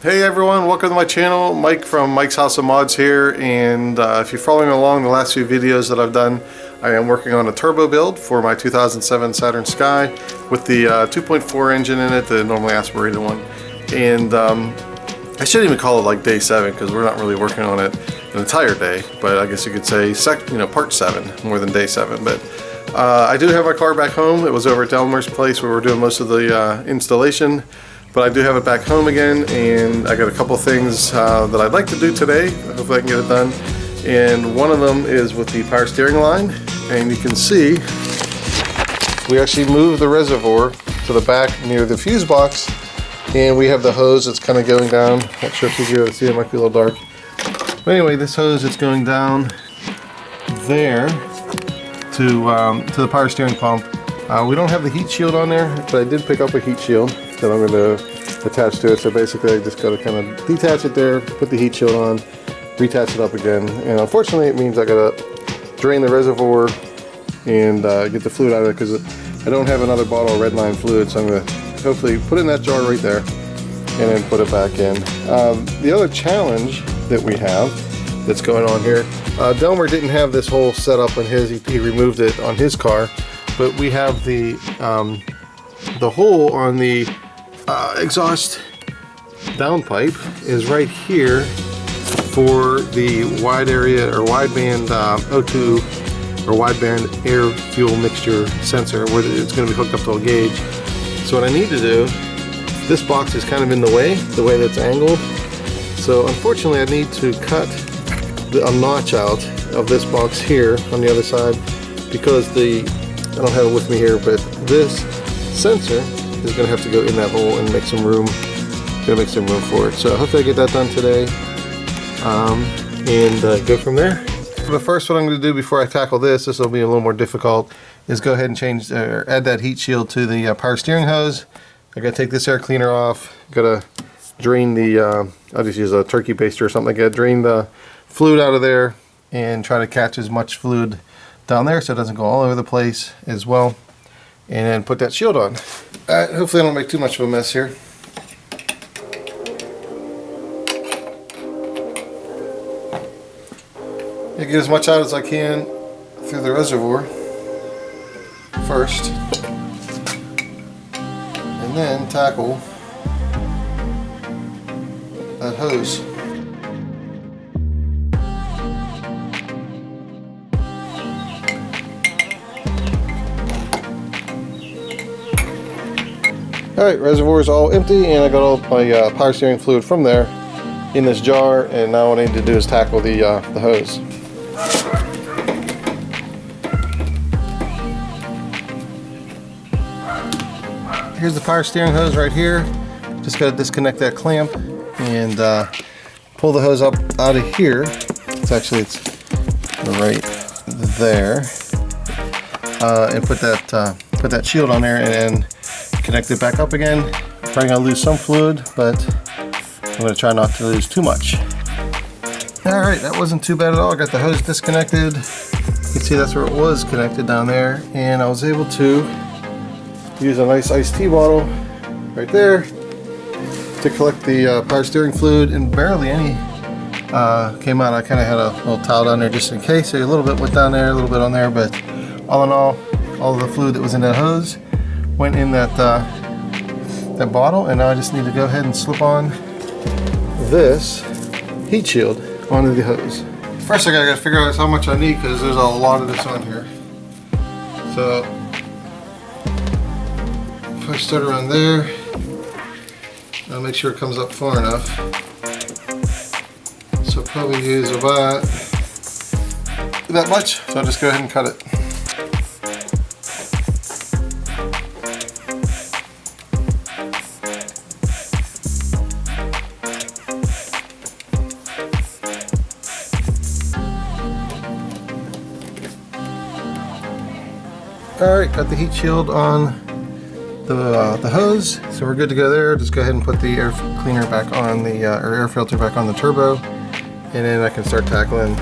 Hey everyone, welcome to my channel. Mike from Mike's House of Mods here, and if you're following along the last few videos that I've done, I am working on a turbo build for my 2007 Saturn Sky with the 2.4 engine in it, the normally aspirated one. And I shouldn't even call it like day 7 because we're not really working on it an entire day, but I guess you could say part 7 more than day 7. But I do have my car back home. It was over at Delmer's place where we're doing most of the installation. But I do have it back home again, and I got a couple things that I'd like to do today. Hopefully I can get it done. And one of them is with the power steering line. And you can see we actually moved the reservoir to the back near the fuse box, and we have the hose that's kind of going down. Not sure if you'll be able to see, it might be a little dark. But anyway, this hose is going down there to the power steering pump. We don't have the heat shield on there, but I did pick up a heat shield that I'm going to attach to it. So basically I just got to kind of detach it there, put the heat shield on, retach it up again. And unfortunately it means I got to drain the reservoir and get the fluid out of it because I don't have another bottle of Redline fluid. So I'm going to hopefully put it in that jar right there and then put it back in. The other challenge that we have that's going on here, Delmer didn't have this whole setup on his, he removed it on his car, but we have the hole on the exhaust downpipe is right here for the wide area or wideband O2 or wideband air fuel mixture sensor, where it's going to be hooked up to a gauge. So what I need to do, this box is kind of in the way that's angled. So unfortunately I need to cut a notch out of this box here on the other side, because I don't have it with me here, but this sensor is going to have to go in that hole and make some room. Gonna make some room for it. So hopefully I get that done today, and go from there. But first, what I'm going to do before I tackle this will be a little more difficult, is go ahead and change or add that heat shield to the power steering hose. I got to take this air cleaner off. Got to drain the. I'll just use a turkey baster or something like that. Drain the fluid out of there and try to catch as much fluid down there so it doesn't go all over the place as well. And then put that shield on. Hopefully I don't make too much of a mess here. I get as much out as I can through the reservoir first, and then tackle that hose. Alright, reservoir is all empty, and I got all my power steering fluid from there in this jar, and now what I need to do is tackle the hose. Here's the power steering hose right here. Just got to disconnect that clamp and pull the hose up out of here. It's right there, and put that shield on there, and then connect it back up again. Probably gonna lose some fluid, but I'm gonna try not to lose too much. Alright, that wasn't too bad at all. I got the hose disconnected. You can see that's where it was connected down there, and I was able to use a nice iced tea bottle right there to collect the power steering fluid, and barely any came out. I kind of had a little towel down there just in case. So a little bit went down there, a little bit on there, but all in all of the fluid that was in that hose went in that bottle, and now I just need to go ahead and slip on this heat shield onto the hose. First I gotta figure out how much I need, because there's a lot of this on here. So if I start around there, I'll make sure it comes up far enough. So probably use about that much. So I'll just go ahead and cut it. Alright, got the heat shield on the hose, so we're good to go there. Just go ahead and put the air cleaner back on the, or air filter back on the turbo, and then I can start tackling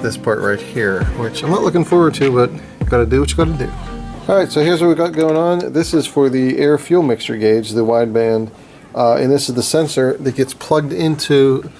this part right here, which I'm not looking forward to, but you gotta do what you gotta do. Alright, so here's what we got going on. This is for the air fuel mixture gauge, the wideband and this is the sensor that gets plugged into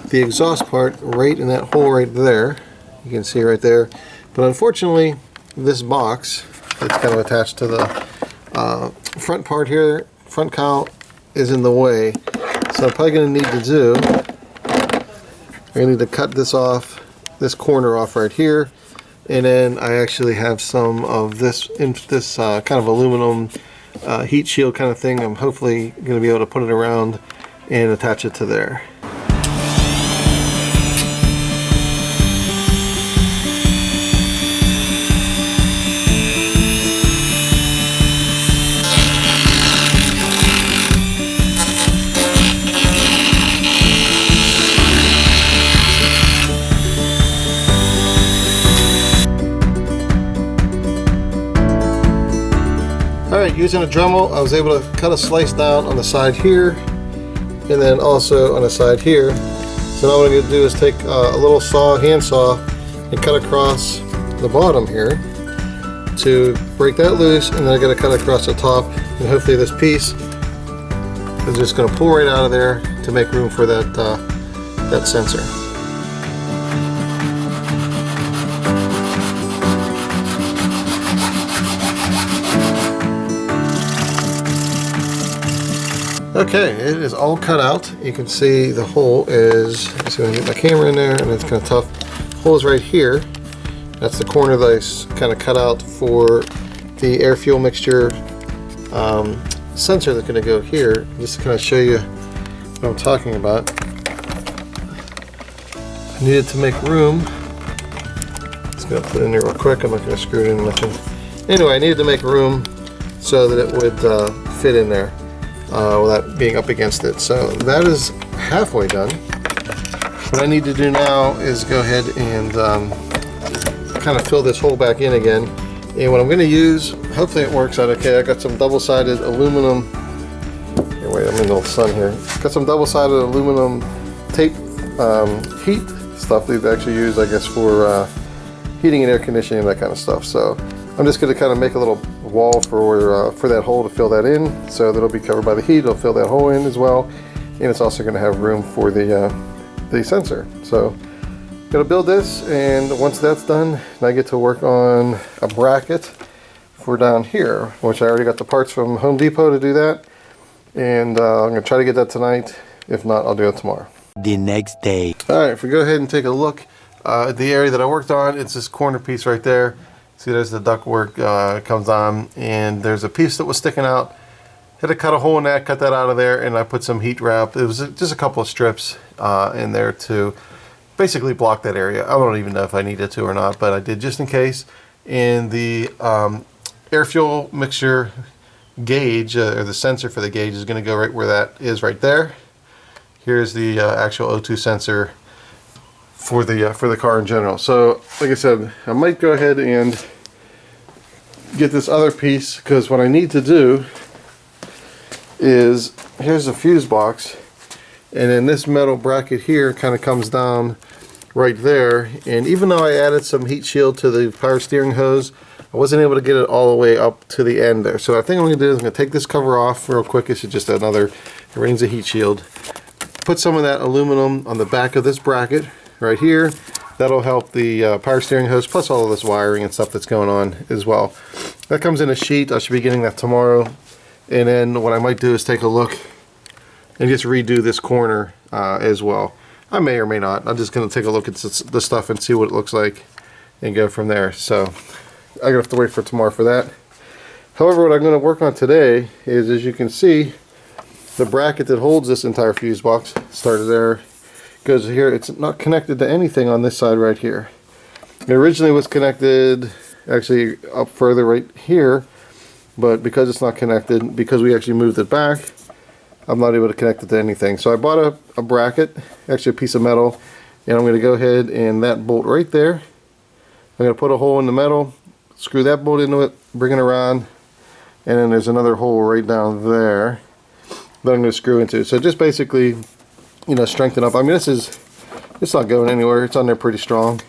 the exhaust part right in that hole right there. You can see right there. But unfortunately, this box that's kind of attached to the front part here, front cowl, is in the way. So I'm probably going to need to do, I'm going to need to cut this off, this corner off right here, and then I actually have some of this kind of aluminum heat shield kind of thing. I'm hopefully going to be able to put it around and attach it to there. Alright, using a Dremel, I was able to cut a slice down on the side here, and then also on the side here. So now what I'm going to do is take a little hand saw, and cut across the bottom here to break that loose, and then I got to cut across the top, and hopefully this piece is just going to pull right out of there to make room for that sensor. Okay, it is all cut out. You can see the hole is, let's see if I can get my camera in there, and it's kind of tough. The hole is right here. That's the corner that I kind of cut out for the air fuel mixture sensor that's going to go here. Just to kind of show you what I'm talking about. I needed to make room. Just going to put it in there real quick. I'm not going to screw it in nothing. Anyway, I needed to make room so that it would fit in there. Without being up against it. So that is halfway done. What I need to do now is go ahead and kind of fill this hole back in again. And what I'm going to use, hopefully it works out okay. I got some double-sided aluminum. Here, wait, I'm in the sun here. Got some double-sided aluminum tape heat stuff they've actually used, I guess, for heating and air conditioning and that kind of stuff. So I'm just going to kind of make a little wall for that hole to fill that in, so that it'll be covered by the heat. It'll fill that hole in as well, and it's also going to have room for the sensor. So I'm going to build this, and once that's done, I get to work on a bracket for down here, which I already got the parts from Home Depot to do that, and I'm going to try to get that tonight. If not, I'll do it tomorrow. The next day. Alright, if we go ahead and take a look at the area that I worked on, it's this corner piece right there. See, there's the ductwork comes on, and there's a piece that was sticking out. Had to cut a hole in that, cut that out of there, and I put some heat wrap. It was just a couple of strips in there to basically block that area. I don't even know if I needed to or not, but I did just in case. And the air fuel mixture gauge, or the sensor for the gauge, is going to go right where that is right there. Here's the actual O2 sensor for the car in general. So like I said, I might go ahead and get this other piece, because what I need to do is, here's a fuse box, and then this metal bracket here kind of comes down right there, and even though I added some heat shield to the power steering hose, I wasn't able to get it all the way up to the end there. So I think what I'm going to do is I'm going to take this cover off real quick. It's just another, it rings a heat shield. Put some of that aluminum on the back of this bracket right here. That'll help the power steering hose, plus all of this wiring and stuff that's going on as well. That comes in a sheet. I should be getting that tomorrow. And then what I might do is take a look and just redo this corner as well. I may or may not. I'm just going to take a look at the stuff and see what it looks like and go from there. So I'm going to have to wait for tomorrow for that. However, what I'm going to work on today is, as you can see, the bracket that holds this entire fuse box started there, goes here. It's not connected to anything on this side right here. It originally was connected actually up further right here, but because it's not connected, because we actually moved it back, I'm not able to connect it to anything. So I bought a bracket, actually a piece of metal, and I'm going to go ahead and that bolt right there, I'm going to put a hole in the metal, screw that bolt into it, bring it around, and then there's another hole right down there that I'm going to screw into. So just basically, you know, strengthen up. I mean, it's not going anywhere. It's on there pretty strong,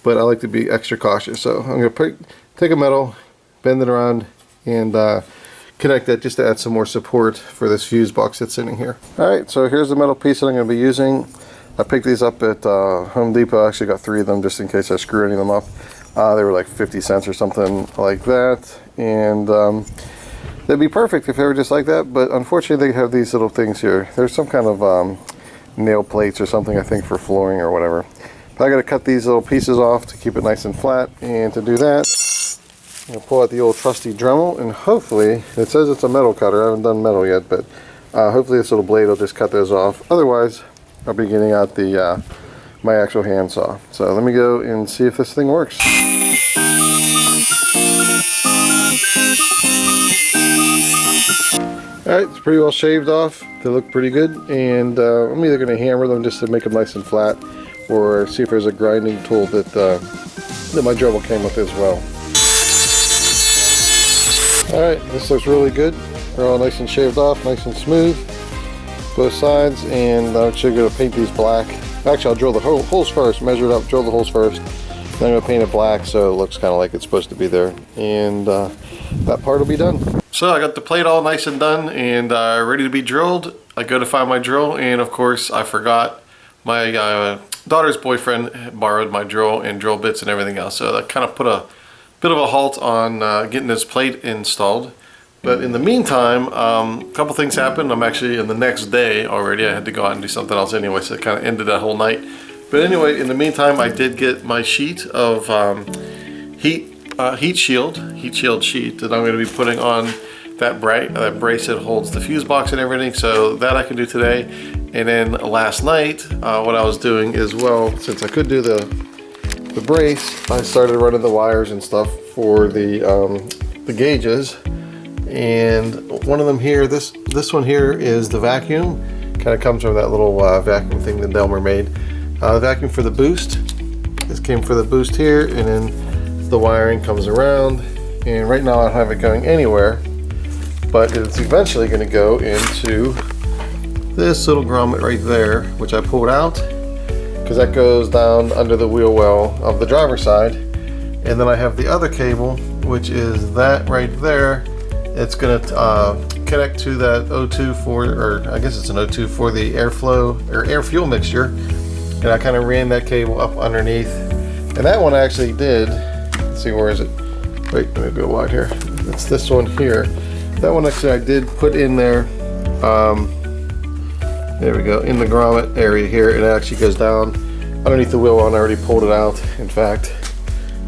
but I like to be extra cautious. So I'm going to take a metal, bend it around, and connect that just to add some more support for this fuse box that's sitting here. Alright, so here's the metal piece that I'm going to be using. I picked these up at Home Depot. I actually got 3 of them just in case I screw any of them up. They were like 50 cents or something like that, and they'd be perfect if they were just like that, but unfortunately they have these little things here. There's some kind of nail plates or something, I think, for flooring or whatever. But I got to cut these little pieces off to keep it nice and flat, and to do that I'm going to pull out the old trusty Dremel, and hopefully, it says it's a metal cutter, I haven't done metal yet, but hopefully this little blade will just cut those off. Otherwise I'll be getting out the my actual handsaw. So let me go and see if this thing works. Alright, it's pretty well shaved off. They look pretty good, and I'm either going to hammer them just to make them nice and flat, or see if there's a grinding tool that, that my Dremel came with as well. Alright, this looks really good. They're all nice and shaved off, nice and smooth, both sides, and I'm actually going to paint these black. Actually, I'll drill the holes first, measure it up, drill the holes first, then I'm going to paint it black so it looks kind of like it's supposed to be there, and that part will be done. So I got the plate all nice and done and ready to be drilled. I go to find my drill, and of course I forgot my daughter's boyfriend borrowed my drill and drill bits and everything else, so that kind of put a bit of a halt on getting this plate installed. But in the meantime, a couple things happened. I'm actually in the next day already. I had to go out and do something else anyway, so it kind of ended that whole night. But anyway, in the meantime, I did get my sheet of heat shield sheet that I'm going to be putting on that brace that holds the fuse box and everything. So that I can do today. And then last night, what I was doing as well, since I could do the brace, I started running the wires and stuff for the gauges. And one of them here, this one here is the vacuum. Kind of comes from that little vacuum thing that Delmer made. The vacuum for the boost. This came for the boost here, and then the wiring comes around. And right now I don't have it going anywhere, but it's eventually going to go into this little grommet right there, which I pulled out because that goes down under the wheel well of the driver's side. And then I have the other cable, which is that right there. It's going to connect to that O2 for, or I guess it's an O2 for the airflow or air fuel mixture. And I kind of ran that cable up underneath. And that one I actually did. Let's see, where is it? Wait, let me go wide here. It's this one here. That one actually I did put in there. There we go, in the grommet area here. It actually goes down underneath the wheel, and I already pulled it out. In fact,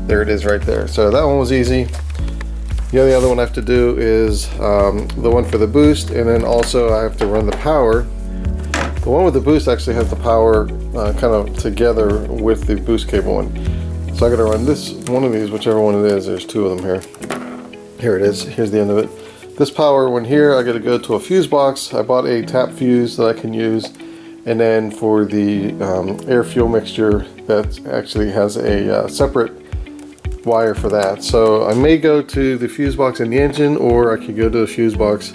there it is right there. So that one was easy. The only other one I have to do is the one for the boost, and then also I have to run the power. The one with the boost actually has the power kind of together with the boost cable one. So I got to run this one of these, whichever one it is. There's 2 of them here. Here it is. Here's the end of it. This power one here, I got to go to a fuse box. I bought a tap fuse that I can use, and then for the air fuel mixture, that actually has a separate wire for that. So I may go to the fuse box in the engine, or I could go to the fuse box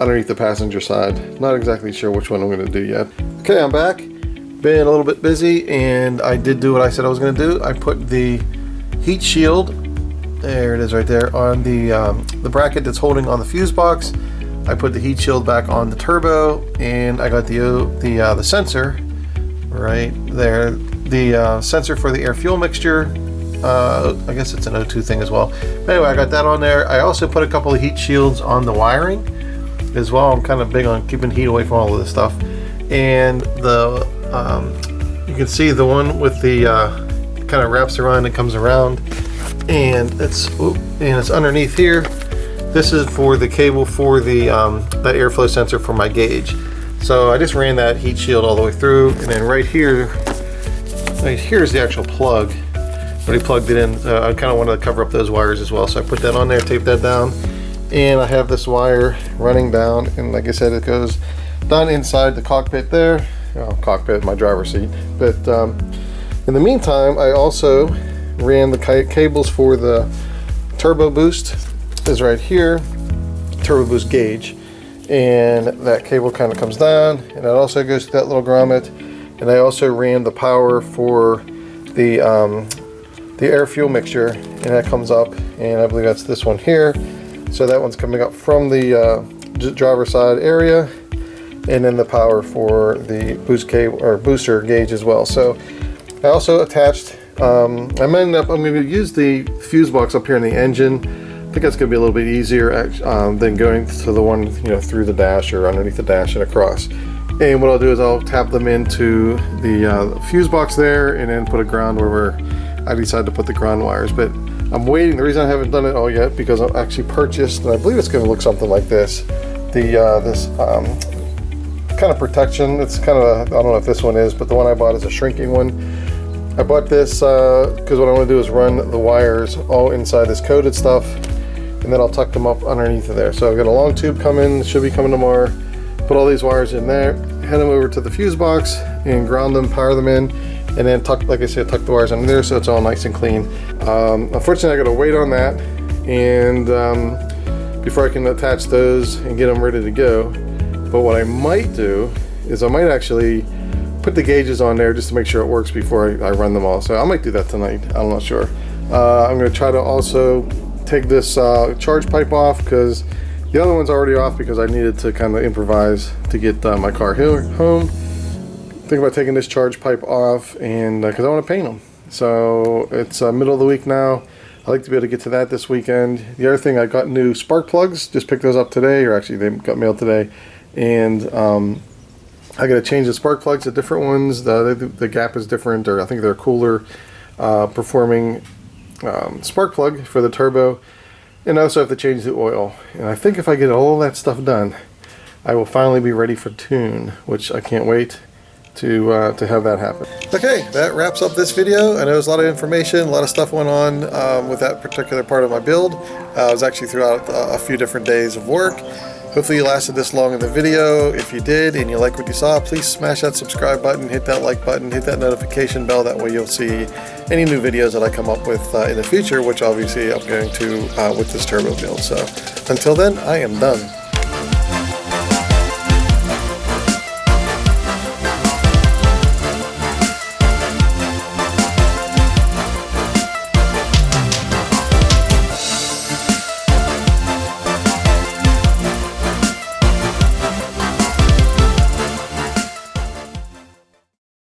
underneath the passenger side. Not exactly sure which one I'm going to do yet. Okay, I'm back. Been a little bit busy, and I did do what I said I was going to do. I put the heat shield, there it is right there, on the bracket that's holding on the fuse box. I put the heat shield back on the turbo, and I got the sensor right there, the sensor for the air fuel mixture. I guess it's an O2 thing as well. But anyway, I got that on there. I also put a couple of heat shields on the wiring as well. I'm kind of big on keeping heat away from all of this stuff. And the you can see the one with the kind of wraps around and comes around, and it's underneath here. This is for the cable for the that airflow sensor for my gauge. So I just ran that heat shield all the way through, and then right here's the actual plug. Already plugged it in. I kind of wanted to cover up those wires as well, so I put that on there, taped that down, and I have this wire running down, and like I said, it goes down inside the cockpit there. Oh, cockpit, my driver's seat. But in the meantime, I also ran the cables for the turbo boost. Is right here, turbo boost gauge, and that cable kind of comes down, and it also goes to that little grommet. And I also ran the power for the air fuel mixture, and that comes up, and I believe that's this one here. So that one's coming up from the driver side area, and then the power for the booster gauge as well. So I also attached, I'm going to use the fuse box up here in the engine. I think that's going to be a little bit easier than going to the one, you know, through the dash or underneath the dash and across. And what I'll do is I'll tap them into the fuse box there, and then put a ground wherever I decide to put the ground wires. But I'm waiting. The reason I haven't done it all yet, because I actually purchased, and I believe it's going to look something like this, this kind of protection. It's kind of a, I don't know if this one is, but the one I bought is a shrinking one. I bought this because what I want to do is run the wires all inside this coated stuff, and then I'll tuck them up underneath of there. So I've got a long tube coming, should be coming tomorrow. Put all these wires in there, head them over to the fuse box and ground them, power them in, and then tuck, like I said, tuck the wires under there so it's all nice and clean. Unfortunately, I got to wait on that, and before I can attach those and get them ready to go. But what I might do is I might actually put the gauges on there just to make sure it works before I run them all. So I might do that tonight. I'm not sure. I'm going to try to also take this charge pipe off, because the other one's already off because I needed to kind of improvise to get my car home. Think about taking this charge pipe off, and because I want to paint them. So it's middle of the week now. I like to be able to get to that this weekend. The other thing, I got new spark plugs. Just picked those up today, or actually they got mailed today. And I got to change the spark plugs to different ones. The gap is different, or I think they're cooler performing spark plug for the turbo. And I also have to change the oil. And I think if I get all that stuff done, I will finally be ready for tune, which I can't wait to have that happen. Okay, that wraps up this video. I know there's a lot of information, a lot of stuff went on with that particular part of my build. It was actually throughout a few different days of work. Hopefully you lasted this long in the video. If you did and you like what you saw, please smash that subscribe button, hit that like button, hit that notification bell. That way you'll see any new videos that I come up with in the future, which obviously I'm going to with this turbo build. So until then, I am done.